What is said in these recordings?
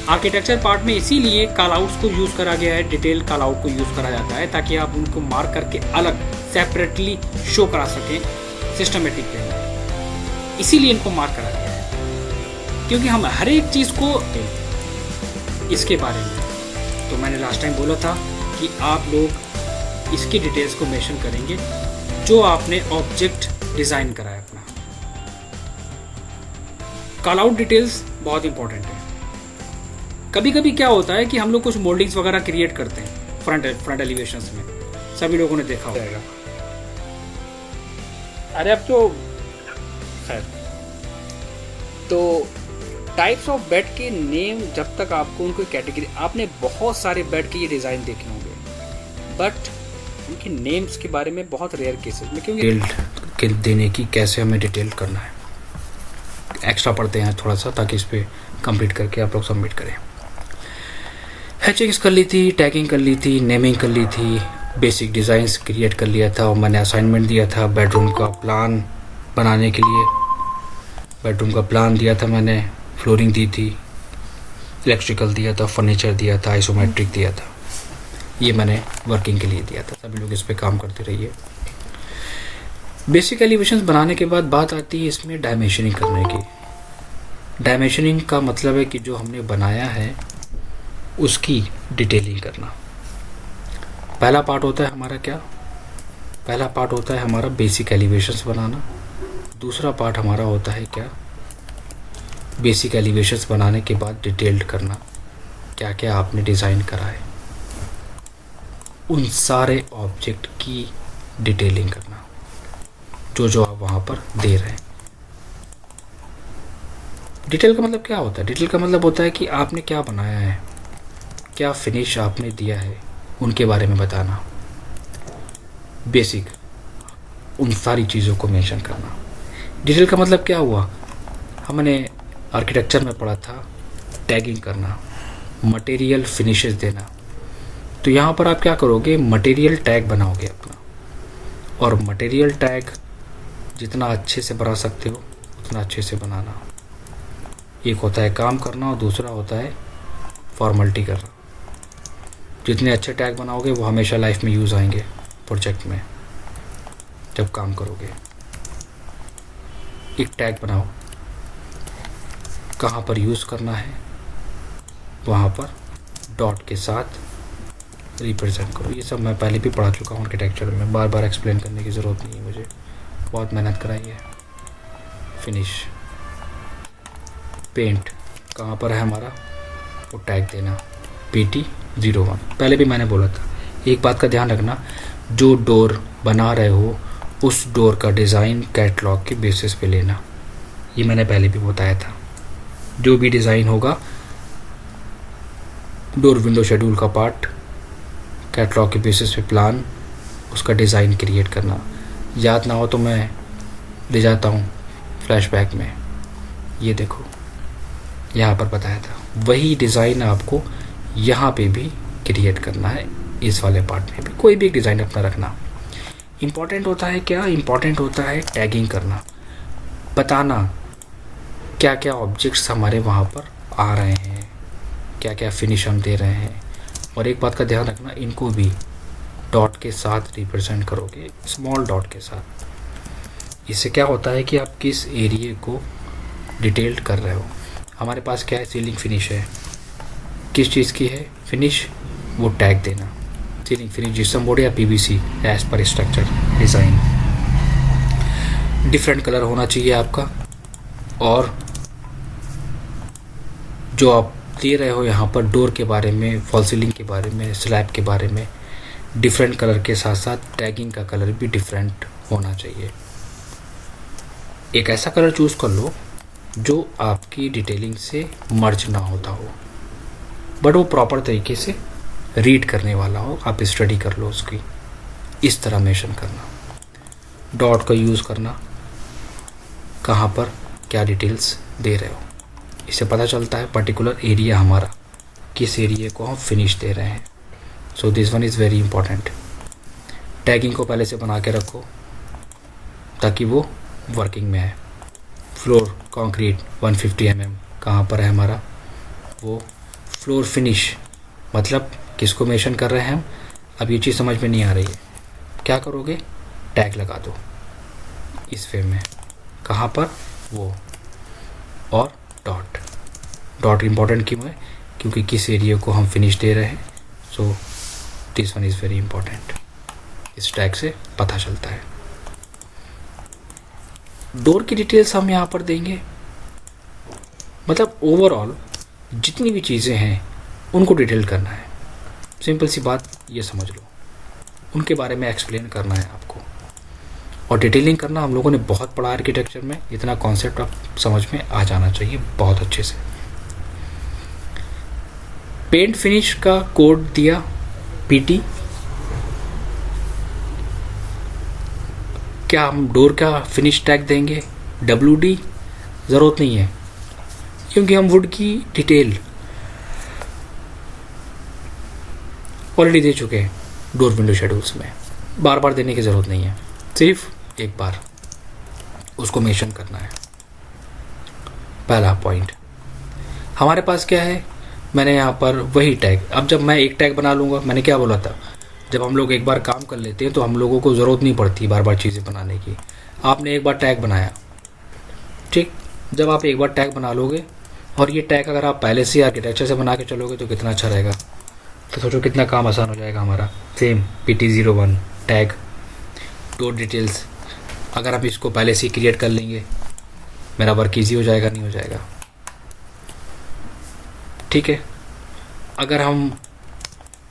Architecture part में इसीलिए call outs को यूज़ करा गया है, डिटेल कॉल आउट को यूज़ करा जाता है ताकि आप उनको मार्क करके अलग सेपरेटली शो करा सकें सिस्टमेटिक वे में। इसीलिए इनको मार्क करा गया है, क्योंकि हम हर एक चीज़ को इसके बारे में, तो मैंने लास्ट टाइम बोला था कि आप लोग इसकी डिटेल्स को मेंशन करेंगे जो आपने ऑब्जेक्ट डिज़ाइन करा है अपना। कॉल आउट डिटेल्स बहुत इंपॉर्टेंट है। कभी कभी क्या होता है कि हम लोग कुछ मोल्डिंग्स वगैरह क्रिएट करते हैं फ्रंट एलिवेशंस में, सभी लोगों ने देखा होगा। अरे अब तो खैर, तो टाइप्स ऑफ बेड के नेम, जब तक आपको उनको कैटेगरी, आपने बहुत सारे बेड के ये डिज़ाइन देखे होंगे बट उनके नेम्स के बारे में बहुत रेयर केसेस में, क्योंकि डिटेल देने की कैसे हमें डिटेल करना है, एक्स्ट्रा पढ़ते हैं थोड़ा सा ताकि इस पर कंप्लीट करके आप लोग सबमिट करें। हैचिंग्स कर ली थी, टैगिंग कर ली थी, नेमिंग कर ली थी, बेसिक डिज़ाइंस क्रिएट कर लिया था और मैंने असाइनमेंट दिया था बेडरूम का प्लान बनाने के लिए। बेडरूम का प्लान दिया था मैंने, फ्लोरिंग दी थी, इलेक्ट्रिकल दिया था, फर्नीचर दिया था, आइसोमेट्रिक दिया था। ये मैंने वर्किंग के लिए दिया था। सभी लोग इस पे काम करते रहिए। बेसिक एलिवेशंस बनाने के बाद बात आती है इसमें डायमेंशनिंग करने की। डायमेंशनिंग का मतलब है कि जो हमने बनाया है उसकी डिटेलिंग करना। पहला पार्ट होता है हमारा क्या? पहला पार्ट होता है हमारा बेसिक एलिवेशंस बनाना। दूसरा पार्ट हमारा होता है क्या? बेसिक एलिवेशंस बनाने के बाद डिटेल्ड करना, क्या क्या आपने डिज़ाइन करा है, उन सारे ऑब्जेक्ट की डिटेलिंग करना जो जो आप वहाँ पर दे रहे हैं। डिटेल का मतलब क्या होता है? डिटेल का मतलब होता है कि आपने क्या बनाया है, क्या फिनिश आपने दिया है, उनके बारे में बताना। बेसिक उन सारी चीज़ों को मेंशन करना। डिटेल का मतलब क्या हुआ? हमने आर्किटेक्चर में पढ़ा था टैगिंग करना, मटेरियल फिनिशेस देना। तो यहाँ पर आप क्या करोगे? मटेरियल टैग बनाओगे अपना, और मटेरियल टैग जितना अच्छे से बना सकते हो उतना अच्छे से बनाना। एक होता है काम करना और दूसरा होता है फॉर्मेलिटी करना। जितने अच्छे टैग बनाओगे वो हमेशा लाइफ में यूज़ आएंगे प्रोजेक्ट में जब काम करोगे। एक टैग बनाओ, कहाँ पर यूज़ करना है वहाँ पर डॉट के साथ रिप्रेजेंट करो। ये सब मैं पहले भी पढ़ा चुका हूँ आर्किटेक्चर में, बार बार एक्सप्लेन करने की ज़रूरत नहीं है मुझे, बहुत मेहनत कराई है। फिनिश, पेंट कहाँ पर है हमारा, वो टैग देना PT01। पहले भी मैंने बोला था, एक बात का ध्यान रखना, जो डोर बना रहे हो उस डोर का डिज़ाइन कैटलॉग के बेसिस पे लेना। ये मैंने पहले भी बताया था। जो भी डिज़ाइन होगा डोर विंडो शेड्यूल का पार्ट, कैटलॉग के बेसिस पे प्लान, उसका डिज़ाइन क्रिएट करना। याद ना हो तो मैं ले जाता हूँ फ्लैशबैक में, ये देखो यहाँ पर बताया था। वही डिज़ाइन आपको यहाँ पे भी क्रिएट करना है, इस वाले पार्ट में भी। कोई भी एक डिज़ाइन अपना रखना। इम्पॉर्टेंट होता है क्या? इम्पॉर्टेंट होता है टैगिंग करना, बताना क्या क्या ऑब्जेक्ट्स हमारे वहाँ पर आ रहे हैं, क्या क्या फिनिश हम दे रहे हैं। और एक बात का ध्यान रखना, इनको भी डॉट के साथ रिप्रेजेंट करोगे, स्मॉल डॉट के साथ। इससे क्या होता है कि आप किस एरिया को डिटेल्ड कर रहे हो। हमारे पास क्या है? सीलिंग फिनिश है। किस चीज़ की है फिनिश? वो टैग देना। सीलिंग फिनिश जिप्सम बोर्ड या PVC एज पर स्ट्रक्चर डिज़ाइन। डिफरेंट कलर होना चाहिए आपका, और जो आप दे रहे हो यहाँ पर डोर के बारे में, फॉल सीलिंग के बारे में, स्लैब के बारे में, डिफरेंट कलर के साथ साथ टैगिंग का कलर भी डिफरेंट होना चाहिए। एक ऐसा कलर चूज़ कर लो जो आपकी डिटेलिंग से मर्ज ना होता हो, बट वो प्रॉपर तरीके से रीड करने वाला हो, आप स्टडी कर लो उसकी। इस तरह मेंशन करना, डॉट का यूज़ करना, कहाँ पर क्या डिटेल्स दे रहे हो। इससे पता चलता है पर्टिकुलर एरिया हमारा, किस एरिया को हम फिनिश दे रहे हैं। So this one is very important. Tagging को पहले से बना के रखो ताकि वो वर्किंग में है। फ्लोर कंक्रीट 150 mm कहाँ पर है हमारा, वो फ्लोर फिनिश मतलब किसको मेंशन कर रहे हैं हम? अब ये चीज़ समझ में नहीं आ रही है, क्या करोगे? टैग लगा दो इस फ्रेम में, कहाँ पर? वो, और डॉट इम्पॉर्टेंट क्यों है? क्योंकि किस एरिया को हम फिनिश दे रहे हैं। So this one is very important, इस टैग से पता चलता है। डोर की डिटेल्स हम यहाँ पर देंगे, मतलब ओवरऑल जितनी भी चीज़ें हैं उनको डिटेल करना है। सिंपल सी बात, ये समझ लो, उनके बारे में एक्सप्लेन करना है आपको। और डिटेलिंग करना हम लोगों ने बहुत पढ़ा आर्किटेक्चर में, इतना कॉन्सेप्ट आप समझ में आ जाना चाहिए बहुत अच्छे से। पेंट फिनिश का कोड दिया पीटी। क्या हम डोर का फिनिश टैग देंगे WD? ज़रूरत नहीं है, क्योंकि हम वुड की डिटेल ऑलरेडी दे चुके हैं डोर विंडो शेड्यूल्स में, बार बार देने की ज़रूरत नहीं है, सिर्फ एक बार उसको मेंशन करना है। पहला पॉइंट हमारे पास क्या है? मैंने यहाँ पर वही टैग, अब जब मैं एक टैग बना लूँगा, मैंने क्या बोला था, जब हम लोग एक बार काम कर लेते हैं तो हम लोगों को ज़रूरत नहीं पड़ती बार बार चीज़ें बनाने की। आपने एक बार टैग बनाया, ठीक, जब आप एक बार टैग बना लोगे और ये टैग अगर आप पहले से आर्किटेक्चर से बना के चलोगे तो कितना अच्छा रहेगा। तो सोचो कितना काम आसान हो जाएगा हमारा। Same PT01 tag door details, अगर आप इसको पहले से क्रिएट कर लेंगे, मेरा वर्क ईजी हो जाएगा, नहीं हो जाएगा? ठीक है, अगर हम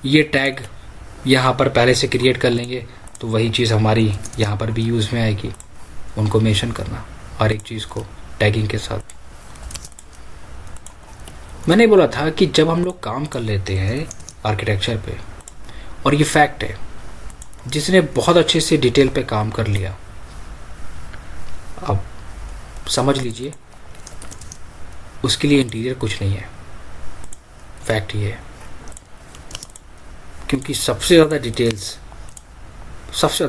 ये टैग यहाँ पर पहले से क्रिएट कर लेंगे तो वही चीज़ हमारी यहाँ पर भी यूज़ में आएगी, उनको मेंशन करना हर एक चीज़ को टैगिंग के साथ। मैंने बोला था कि जब हम लोग काम कर लेते हैं आर्किटेक्चर पे, और ये फैक्ट है, जिसने बहुत अच्छे से डिटेल पे काम कर लिया, अब समझ लीजिए उसके लिए इंटीरियर कुछ नहीं है। फैक्ट ये है, क्योंकि सबसे ज़्यादा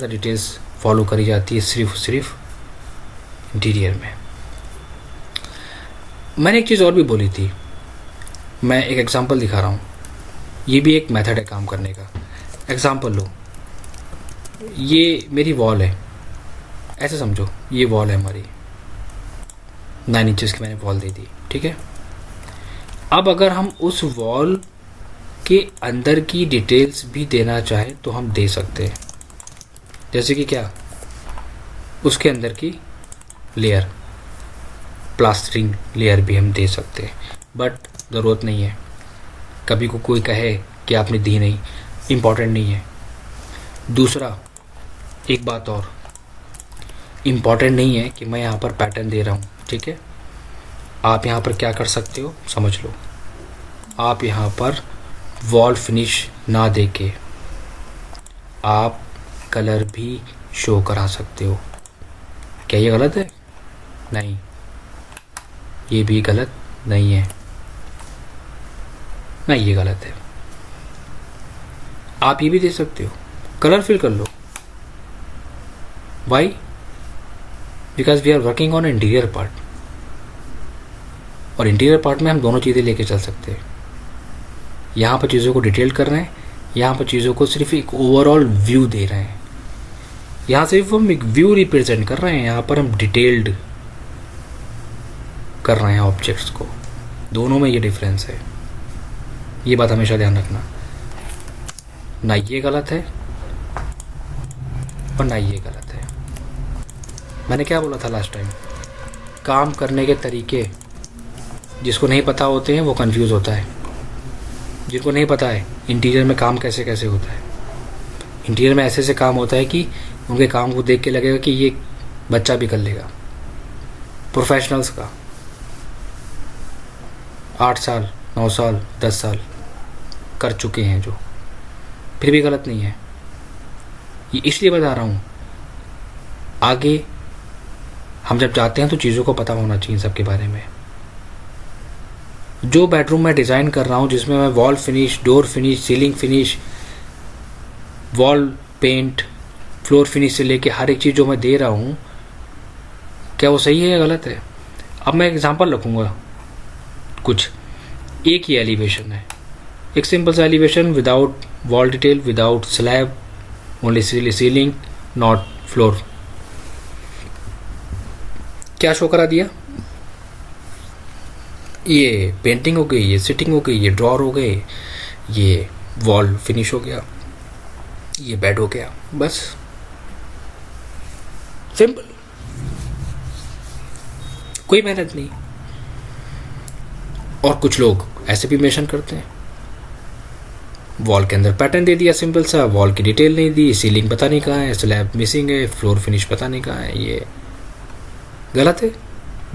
डिटेल्स फॉलो करी जाती है सिर्फ इंटीरियर में। मैंने एक चीज़ और भी बोली थी, मैं एक एग्जांपल दिखा रहा हूँ, ये भी एक मेथड है काम करने का। एग्जांपल लो, ये मेरी वॉल है, ऐसे समझो ये वॉल है हमारी, 9 इंचेस की मैंने वॉल दे दी, ठीक है। अब अगर हम उस वॉल के अंदर की डिटेल्स भी देना चाहें तो हम दे सकते हैं, जैसे कि क्या, उसके अंदर की लेयर, प्लास्टरिंग लेयर भी हम दे सकते हैं, बट ज़रूरत नहीं है। कभी को कोई कहे कि आपने दी नहीं, इम्पॉर्टेंट नहीं है। दूसरा, एक बात और, इम्पॉर्टेंट नहीं है कि मैं यहाँ पर पैटर्न दे रहा हूँ, ठीक है। आप यहाँ पर क्या कर सकते हो समझ लो, आप यहाँ पर वॉल फिनिश ना देके आप कलर भी शो करा सकते हो। क्या ये गलत है? नहीं, ये भी गलत नहीं है, नहीं ये गलत है। आप ये भी दे सकते हो, कलर फिल कर लो। Why? Because we are working on interior part, और इंटीरियर पार्ट में हम दोनों चीज़ें लेके चल सकते हैं। यहाँ पर चीज़ों को डिटेल कर रहे हैं, यहाँ पर चीज़ों को सिर्फ एक ओवरऑल व्यू दे रहे हैं। यहाँ सिर्फ हम एक व्यू रिप्रेजेंट कर रहे हैं, यहाँ पर हम डिटेल्ड कर रहे हैं ऑब्जेक्ट्स को। दोनों में ये डिफरेंस है, ये बात हमेशा ध्यान रखना। ना ये गलत है और ना ये गलत है। मैंने क्या बोला था लास्ट टाइम, काम करने के तरीके जिसको नहीं पता होते हैं वो कंफ्यूज होता है। जिनको नहीं पता है इंटीरियर में काम कैसे कैसे होता है, इंटीरियर में ऐसे ऐसे काम होता है कि उनके काम को देख के लगेगा कि ये बच्चा भी कर लेगा। प्रोफेशनल्स का 8 साल 9 साल 10 साल कर चुके हैं जो, फिर भी गलत नहीं है। ये इसलिए बता रहा हूँ, आगे हम जब जाते हैं तो चीज़ों को पता होना चाहिए सबके बारे में। जो बेडरूम मैं डिज़ाइन कर रहा हूँ, जिसमें मैं wall finish, door finish, ceiling finish, wall paint, floor finish से लेके हर एक चीज़ जो मैं दे रहा हूँ, क्या वो सही है या गलत है? अब मैं एग्जांपल रखूँगा कुछ। एक ही एलिवेशन है, एक सिंपल सा elevation without wall detail, without slab, only ceiling, not floor. क्या शो करा दिया? ये पेंटिंग हो गई, ये सिटिंग हो गई, ये ड्रॉर हो गए, ये वॉल फिनिश हो गया, ये बेड हो गया, बस सिंपल, कोई मेहनत नहीं। और कुछ लोग ऐसे भी मेंशन करते हैं, वॉल के अंदर पैटर्न दे दिया सिंपल सा, वॉल की डिटेल नहीं दी, सीलिंग पता नहीं कहाँ है, स्लैब मिसिंग है, फ्लोर फिनिश पता नहीं कहाँ है। ये गलत है?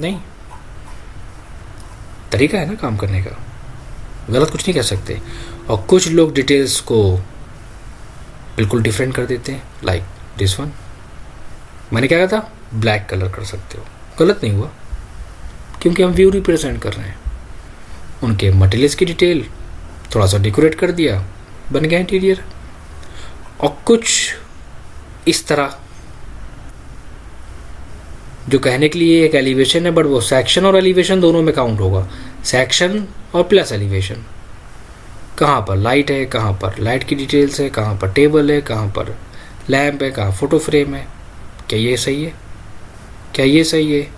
नहीं, तरीका है ना काम करने का, गलत कुछ नहीं कह सकते। और कुछ लोग डिटेल्स को बिल्कुल डिफरेंट कर देते हैं, लाइक दिस वन। मैंने क्या कहा था? ब्लैक कलर कर सकते हो, गलत नहीं हुआ, क्योंकि हम व्यू रिप्रेजेंट कर रहे हैं। उनके मटेरियल्स की डिटेल थोड़ा सा डेकोरेट कर दिया, बन गया इंटीरियर। और कुछ इस तरह जो कहने के लिए एक एलिवेशन है, बट वो सेक्शन और एलिवेशन दोनों में काउंट होगा, सेक्शन और प्लस एलिवेशन। कहाँ पर लाइट है, कहाँ पर लाइट की डिटेल्स है, कहाँ पर टेबल है, कहाँ पर लैंप है, कहाँ फोटो फ्रेम है। क्या ये सही है? क्या ये सही है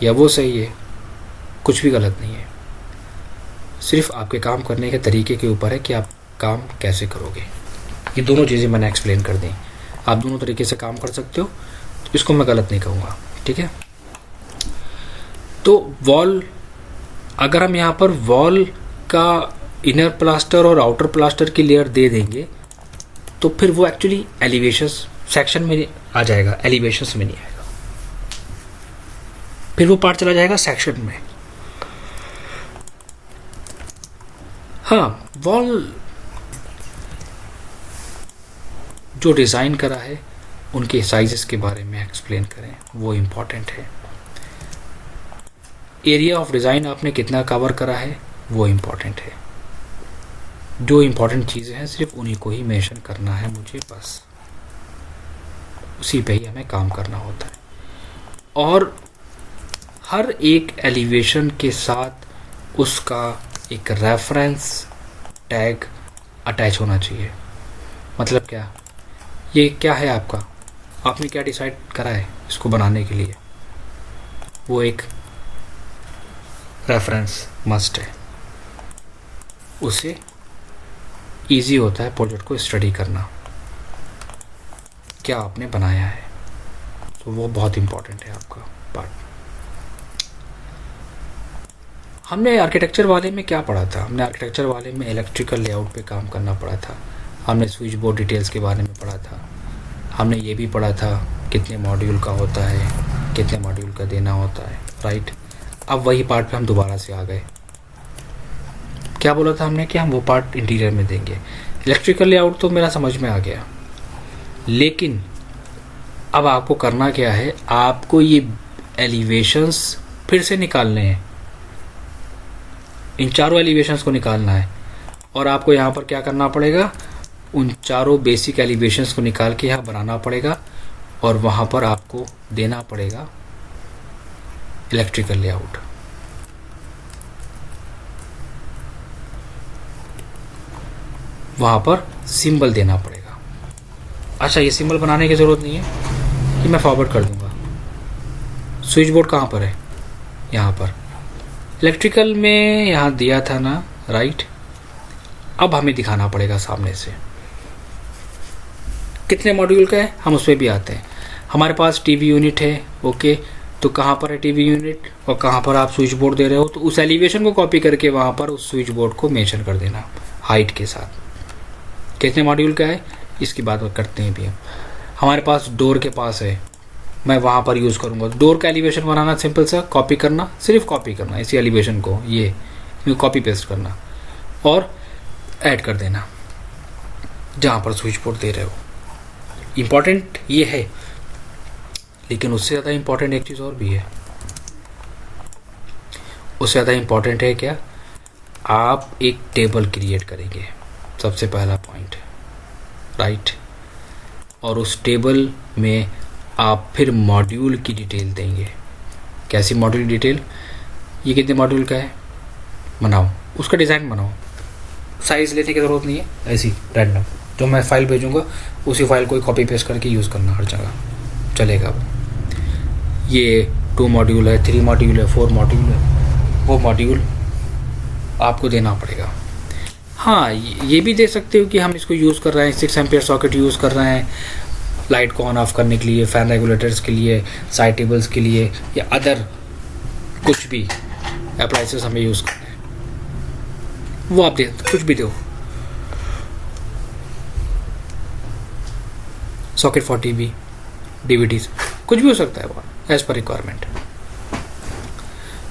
या वो सही है? कुछ भी गलत नहीं है, सिर्फ आपके काम करने के तरीके के ऊपर है कि आप काम कैसे करोगे। ये दोनों चीज़ें मैंने एक्सप्लेन कर दी, आप दोनों तरीके से काम कर सकते हो, तो इसको मैं गलत नहीं कहूँगा, ठीक है। तो वॉल, अगर हम यहाँ पर वॉल का इनर प्लास्टर और आउटर प्लास्टर की लेयर दे देंगे तो फिर वो एक्चुअली एलिवेशंस सेक्शन में आ जाएगा, एलिवेशंस में नहीं आएगा, फिर वो पार्ट चला जाएगा सेक्शन में। हाँ, वॉल जो डिज़ाइन करा है उनके साइजेस के बारे में एक्सप्लेन करें, वो इम्पॉर्टेंट है। एरिया ऑफ डिज़ाइन आपने कितना कवर करा है वो इम्पॉर्टेंट है। जो इम्पॉर्टेंट चीज़ें हैं सिर्फ उन्हीं को ही मेंशन करना है मुझे, बस उसी पे ही हमें काम करना होता है। और हर एक एलिवेशन के साथ उसका एक रेफरेंस टैग अटैच होना चाहिए। मतलब क्या? ये क्या है आपका, आपने क्या डिसाइड करा है इसको बनाने के लिए, वो एक रेफरेंस मस्ट है। उससे इजी होता है प्रोजेक्ट को स्टडी करना, क्या आपने बनाया है, तो वो बहुत इम्पोर्टेंट है आपका पार्ट। हमने आर्किटेक्चर वाले में क्या पढ़ा था? हमने आर्किटेक्चर वाले में इलेक्ट्रिकल लेआउट पे काम करना पड़ा था, हमने स्विच बोर्ड डिटेल्स के बारे में पढ़ा था, हमने ये भी पढ़ा था कितने मॉड्यूल का होता है, कितने मॉड्यूल का देना होता है, राइट। अब वही पार्ट पे हम दोबारा से आ गए। क्या बोला था हमने कि हम वो पार्ट इंटीरियर में देंगे। इलेक्ट्रिकल लेआउट तो मेरा समझ में आ गया, लेकिन अब आपको करना क्या है, आपको ये एलिवेशंस फिर से निकालने हैं, इन चारों एलिवेशंस को निकालना है। और आपको यहाँ पर क्या करना पड़ेगा, उन चारों बेसिक एलिवेशंस को निकाल के यहाँ बनाना पड़ेगा, और वहाँ पर आपको देना पड़ेगा इलेक्ट्रिकल लेआउट। वहाँ पर सिंबल देना पड़ेगा। अच्छा, ये सिंबल बनाने की ज़रूरत नहीं है, कि मैं फॉरवर्ड कर दूंगा। स्विच बोर्ड कहाँ पर है? यहाँ पर। इलेक्ट्रिकल में यहाँ दिया था ना, राइट। अब हमें दिखाना पड़ेगा सामने से कितने मॉड्यूल का है, हम उस पर भी आते हैं। हमारे पास टीवी यूनिट है, ओके, तो कहाँ पर है टीवी यूनिट और कहाँ पर आप स्विच बोर्ड दे रहे हो, तो उस एलिवेशन को कॉपी करके वहाँ पर उस स्विच बोर्ड को मेंशन कर देना हाइट के साथ। कितने मॉड्यूल का है इसकी बात करते हैं भी हम। हमारे पास डोर के पास है, मैं वहाँ पर यूज़ करूँगा। डोर का एलिवेशन बनाना सिंपल सा, कॉपी करना, सिर्फ कॉपी करना इसी एलिवेशन को, ये कॉपी पेस्ट करना और ऐड कर देना जहाँ पर स्विच बोर्ड दे रहे हो। इम्पॉर्टेंट ये है, लेकिन उससे ज़्यादा इम्पॉर्टेंट एक चीज़ और भी है। उससे ज़्यादा इम्पॉर्टेंट है क्या, आप एक टेबल क्रिएट करेंगे, सबसे पहला पॉइंट, राइट। और उस टेबल में आप फिर मॉड्यूल की डिटेल देंगे। कैसी मॉड्यूल डिटेल? ये कितने मॉड्यूल का है, बनाओ, उसका डिज़ाइन बनाओ, साइज़ लेने की ज़रूरत नहीं है, ऐसी रैंडम जो मैं फाइल भेजूँगा उसी फाइल को कॉपी पेस्ट करके यूज़ करना हर जगह चलेगा। ये 2 मॉड्यूल है, 3 मॉड्यूल है, 4 मॉड्यूल है, वो मॉड्यूल आपको देना पड़ेगा। हाँ, ये भी दे सकते हो कि हम इसको यूज़ कर रहे हैं, 6 एम्पियर सॉकेट यूज़ कर रहे हैं लाइट को ऑन ऑफ करने के लिए, फ़ैन रेगुलेटर्स के लिए, साइड टेबल्स के लिए, या अदर कुछ भी अप्लाइंसेस हमें यूज़ करना है, वो आप दे कुछ भी दो। सॉकेट 40 भी, DVDs, कुछ भी हो सकता है वो as per requirement.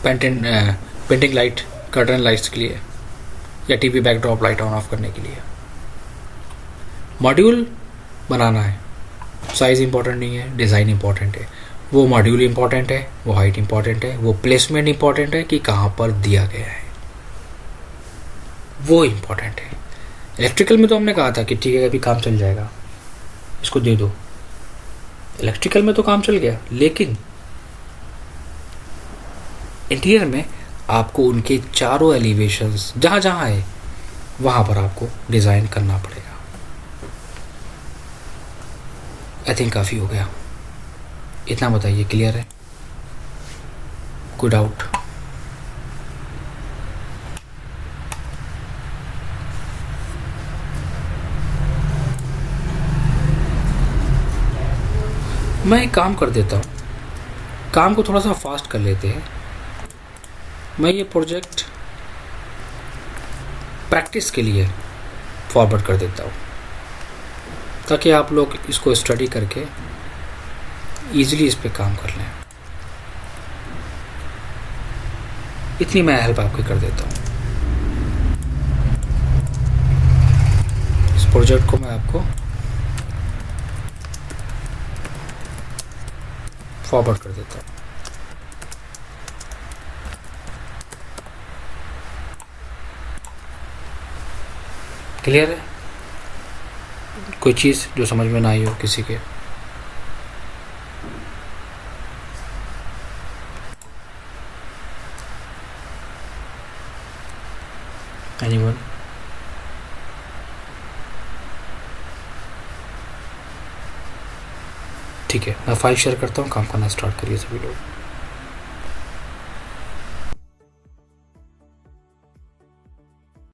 Painting light, curtain lights के लिए, या TV backdrop light on off करने के लिए मॉड्यूल बनाना है। साइज़ इंपॉर्टेंट नहीं है, डिज़ाइन इंपॉर्टेंट है। वो मॉड्यूल इंपॉर्टेंट है, वो हाइट इंपॉर्टेंट है, वो प्लेसमेंट इंपॉर्टेंट है कि कहाँ पर दिया गया है, वो इंपॉर्टेंट है। इलेक्ट्रिकल में तो हमने कहा था कि ठीक है अभी काम चल जाएगा, इसको दे दो। इलेक्ट्रिकल में तो काम चल गया, लेकिन इंटीरियर में आपको उनके चारों एलिवेशंस जहाँ जहाँ है वहाँ पर आपको डिज़ाइन करना पड़ेगा। आई थिंक काफ़ी हो गया, इतना बताइए, क्लियर है? कोई डाउट? मैं एक काम कर देता हूँ, काम को थोड़ा सा फास्ट कर लेते हैं। मैं ये प्रोजेक्ट प्रैक्टिस के लिए फॉरवर्ड कर देता हूँ ताकि आप लोग इसको स्टडी करके ईजिली इस पे काम कर लें। इतनी मैं हेल्प आपकी कर देता हूँ। इस प्रोजेक्ट को मैं आपको फॉरवर्ड कर देता हूँ। क्लियर है? कोई चीज़ जो समझ में ना आई हो किसी के? एनीवन? ठीक है, मैं फाइल शेयर करता हूँ, काम करना स्टार्ट करिए सभी लोग।